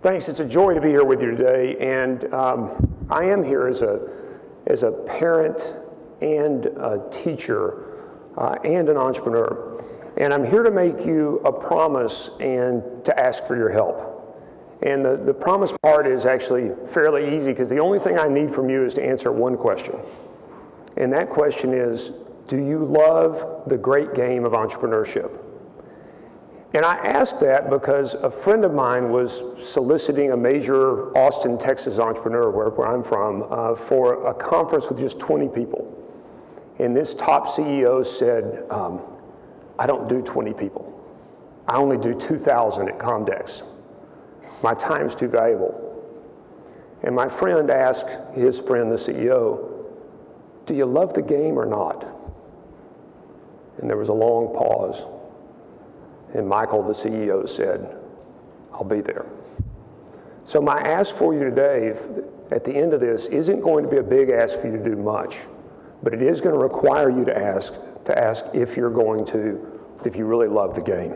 Thanks, it's a joy to be here with you today, and I am here as a parent and a teacher and an entrepreneur, and I'm here to make you a promise and to ask for your help. And the promise part is actually fairly easy because the only thing I need from you is to answer one question, and that question is, do you love the great game of entrepreneurship? And I asked that because a friend of mine was soliciting a major Austin, Texas entrepreneur, where I'm from, for a conference with just 20 people. And this top CEO said, I don't do 20 people. I only do 2,000 at Comdex. My time's too valuable. And my friend asked his friend, the CEO, do you love the game or not? And there was a long pause. And Michael, the CEO, said, I'll be there. So my ask for you today, at the end of this, isn't going to be a big ask for you to do much, but it is going to require you to ask if you're going to, if you really love the game.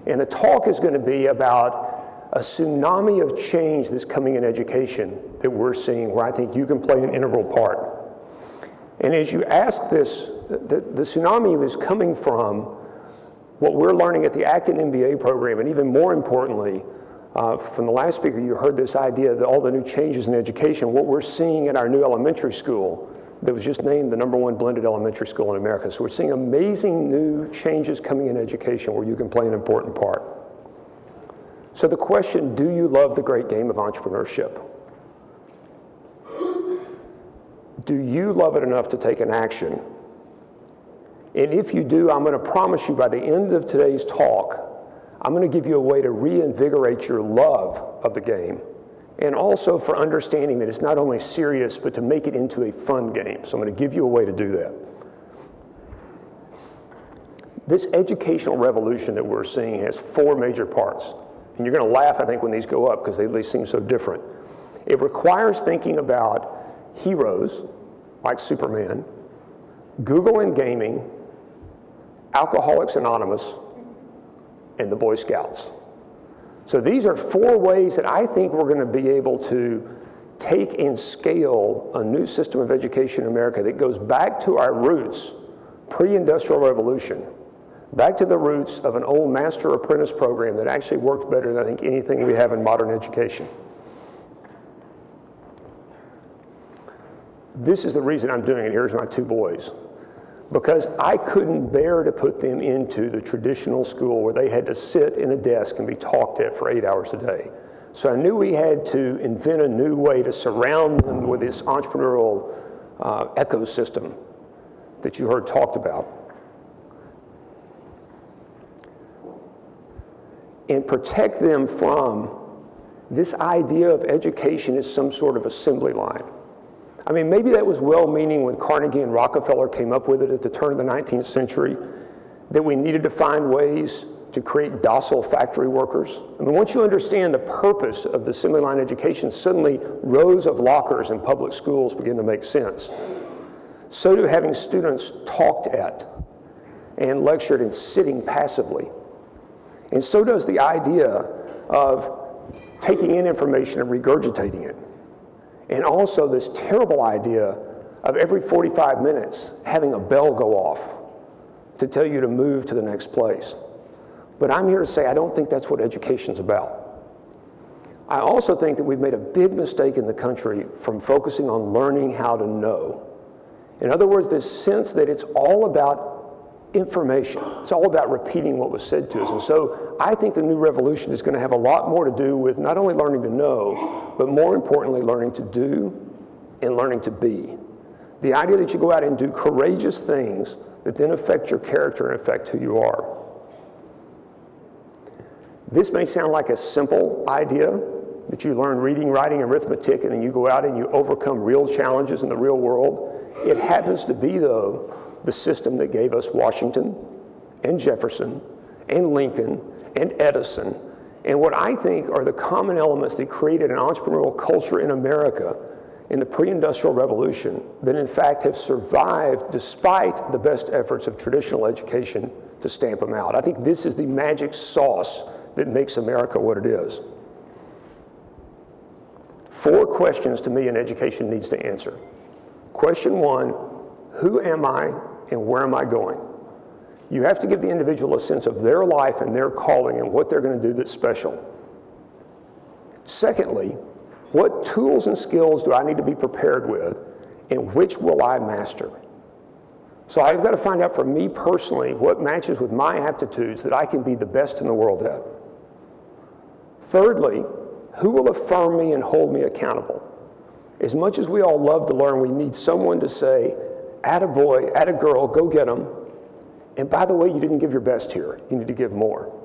And the talk is going to be about a tsunami of change that's coming in education that we're seeing, where I think you can play an integral part. And as you ask this, the tsunami is coming from what we're learning at the Acton MBA program, and even more importantly, from the last speaker, you heard this idea that all the new changes in education, what we're seeing at our new elementary school that was just named the #1 blended elementary school in America. So we're seeing amazing new changes coming in education where you can play an important part. So the question, do you love the great game of entrepreneurship? Do you love it enough to take an action? And if you do, I'm going to promise you by the end of today's talk, I'm going to give you a way to reinvigorate your love of the game, and also for understanding that it's not only serious, but to make it into a fun game. So I'm going to give you a way to do that. This educational revolution that we're seeing has 4 major parts. And you're going to laugh, I think, when these go up because they seem so different. It requires thinking about heroes like Superman, Google and gaming, Alcoholics Anonymous, and the Boy Scouts. So these are 4 ways that I think we're going to be able to take and scale a new system of education in America that goes back to our roots, pre-industrial revolution, back to the roots of an old master apprentice program that actually worked better than I think anything we have in modern education. This is the reason I'm doing it. Here's my 2 boys. Because I couldn't bear to put them into the traditional school where they had to sit in a desk and be talked at for 8 hours a day. So I knew we had to invent a new way to surround them with this entrepreneurial ecosystem that you heard talked about. And protect them from this idea of education as some sort of assembly line. I mean, maybe that was well-meaning when Carnegie and Rockefeller came up with it at the turn of the 19th century, that we needed to find ways to create docile factory workers. I mean, once you understand the purpose of the assembly line education, suddenly rows of lockers in public schools begin to make sense. So do having students talked at and lectured and sitting passively. And so does the idea of taking in information and regurgitating it. And also this terrible idea of every 45 minutes having a bell go off to tell you to move to the next place. But I'm here to say I don't think that's what education's about. I also think that we've made a big mistake in the country from focusing on learning how to know. In other words, this sense that it's all about information. It's all about repeating what was said to us. And so I think the new revolution is going to have a lot more to do with not only learning to know, but more importantly, learning to do and learning to be. The idea that you go out and do courageous things that then affect your character and affect who you are. This may sound like a simple idea, that you learn reading, writing, arithmetic, and then you go out and you overcome real challenges in the real world. It happens to be, though, the system that gave us Washington and Jefferson and Lincoln and Edison, and what I think are the common elements that created an entrepreneurial culture in America in the pre-industrial revolution that in fact have survived despite the best efforts of traditional education to stamp them out. I think this is the magic sauce that makes America what it is. 4 questions to me an education needs to answer. Question 1, who am I and where am I going? You have to give the individual a sense of their life and their calling and what they're going to do that's special. Secondly, what tools and skills do I need to be prepared with, and which will I master? So I've got to find out for me personally what matches with my aptitudes that I can be the best in the world at. Thirdly, who will affirm me and hold me accountable? As much as we all love to learn, we need someone to say, attaboy, attagirl, go get them. And by the way, you didn't give your best here. You need to give more.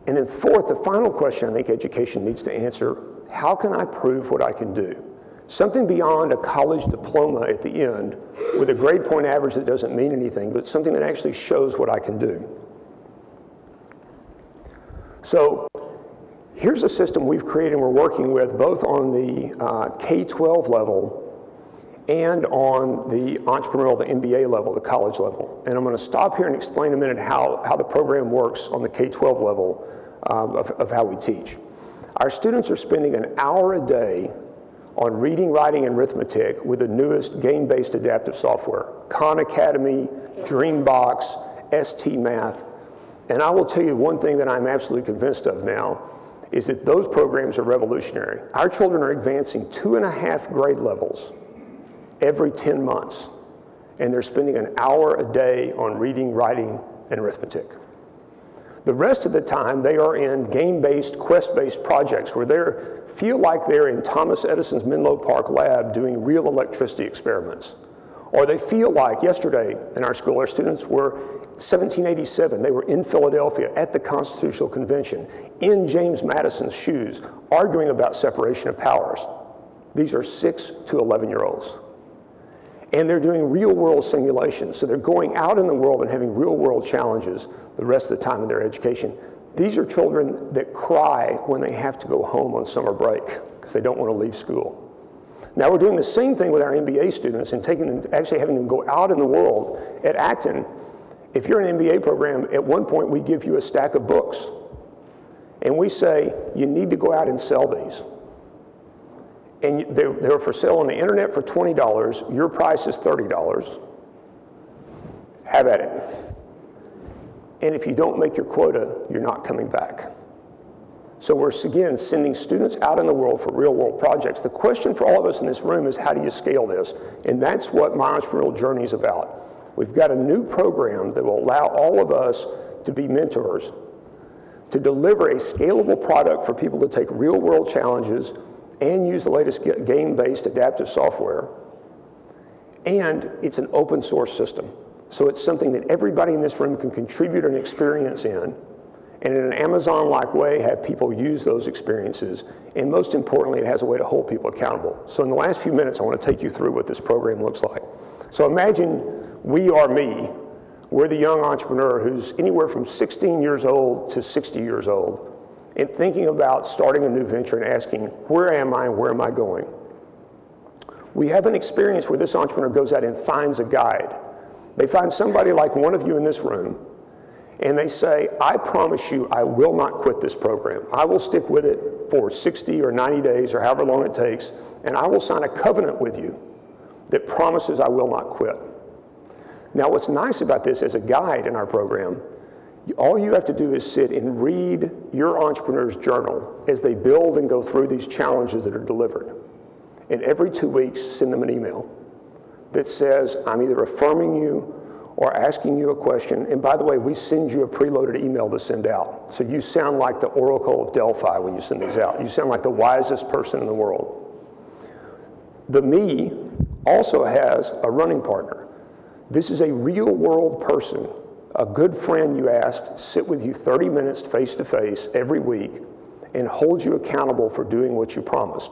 And then fourth, the final question I think education needs to answer, how can I prove what I can do? Something beyond a college diploma at the end with a grade point average that doesn't mean anything, but something that actually shows what I can do. So here's a system we've created and we're working with both on the K-12 level and on the entrepreneurial, the MBA level, the college level. And I'm going to stop here and explain in a minute how the program works on the K-12 level of how we teach. Our students are spending an hour a day on reading, writing, and arithmetic with the newest game-based adaptive software, Khan Academy, Dreambox, ST Math. And I will tell you one thing that I'm absolutely convinced of now is that those programs are revolutionary. Our children are advancing 2.5 grade levels every 10 months, and they're spending an hour a day on reading, writing, and arithmetic. The rest of the time, they are in game-based, quest-based projects where they feel like they're in Thomas Edison's Menlo Park lab doing real electricity experiments. Or they feel like, yesterday in our school, our students were 1787, they were in Philadelphia at the Constitutional Convention, in James Madison's shoes, arguing about separation of powers. These are 6 to 11-year-olds. And they're doing real-world simulations. So they're going out in the world and having real-world challenges the rest of the time in their education. These are children that cry when they have to go home on summer break because they don't want to leave school. Now we're doing the same thing with our MBA students and actually having them go out in the world. At Acton, if you're an MBA program, at one point we give you a stack of books. And we say, you need to go out and sell these. And they're for sale on the internet for $20. Your price is $30. Have at it. And if you don't make your quota, you're not coming back. So we're, again, sending students out in the world for real-world projects. The question for all of us in this room is, how do you scale this? And that's what my entrepreneurial journey is about. We've got a new program that will allow all of us to be mentors, to deliver a scalable product for people to take real-world challenges and use the latest game-based adaptive software. And it's an open source system. So it's something that everybody in this room can contribute an experience in, and in an Amazon-like way have people use those experiences. And most importantly, it has a way to hold people accountable. So in the last few minutes, I want to take you through what this program looks like. So imagine we are me. We're the young entrepreneur who's anywhere from 16 years old to 60 years old, and thinking about starting a new venture and asking, where am I and where am I going? We have an experience where this entrepreneur goes out and finds a guide. They find somebody like one of you in this room, and they say, I promise you I will not quit this program. I will stick with it for 60 or 90 days or however long it takes, and I will sign a covenant with you that promises I will not quit. Now what's nice about this as a guide in our program, all you have to do is sit and read your entrepreneur's journal as they build and go through these challenges that are delivered. And every 2 weeks, send them an email that says, I'm either affirming you or asking you a question. And by the way, we send you a preloaded email to send out. So you sound like the Oracle of Delphi when you send these out. You sound like the wisest person in the world. The me also has a running partner. This is a real world person, a good friend you asked to sit with you 30 minutes face to face every week and hold you accountable for doing what you promised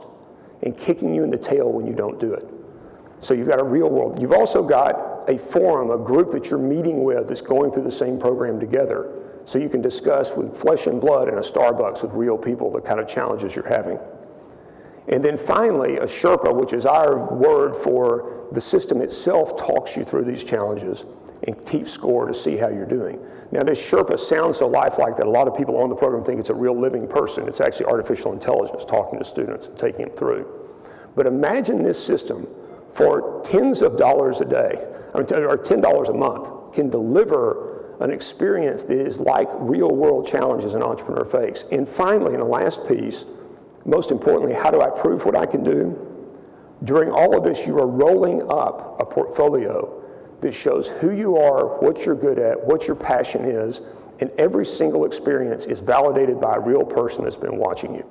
and kicking you in the tail when you don't do it. So you've got a real world. You've also got a forum, a group that you're meeting with that's going through the same program together. So you can discuss with flesh and blood in a Starbucks with real people the kind of challenges you're having. And then finally, a Sherpa, which is our word for the system itself, talks you through these challenges and keeps score to see how you're doing. Now, this Sherpa sounds so lifelike that a lot of people on the program think it's a real living person. It's actually artificial intelligence talking to students and taking them through. But imagine this system for tens of dollars a day, or $10 a month, can deliver an experience that is like real world challenges an entrepreneur face. And finally, in the last piece, most importantly, how do I prove what I can do? During all of this, you are rolling up a portfolio that shows who you are, what you're good at, what your passion is, and every single experience is validated by a real person that's been watching you.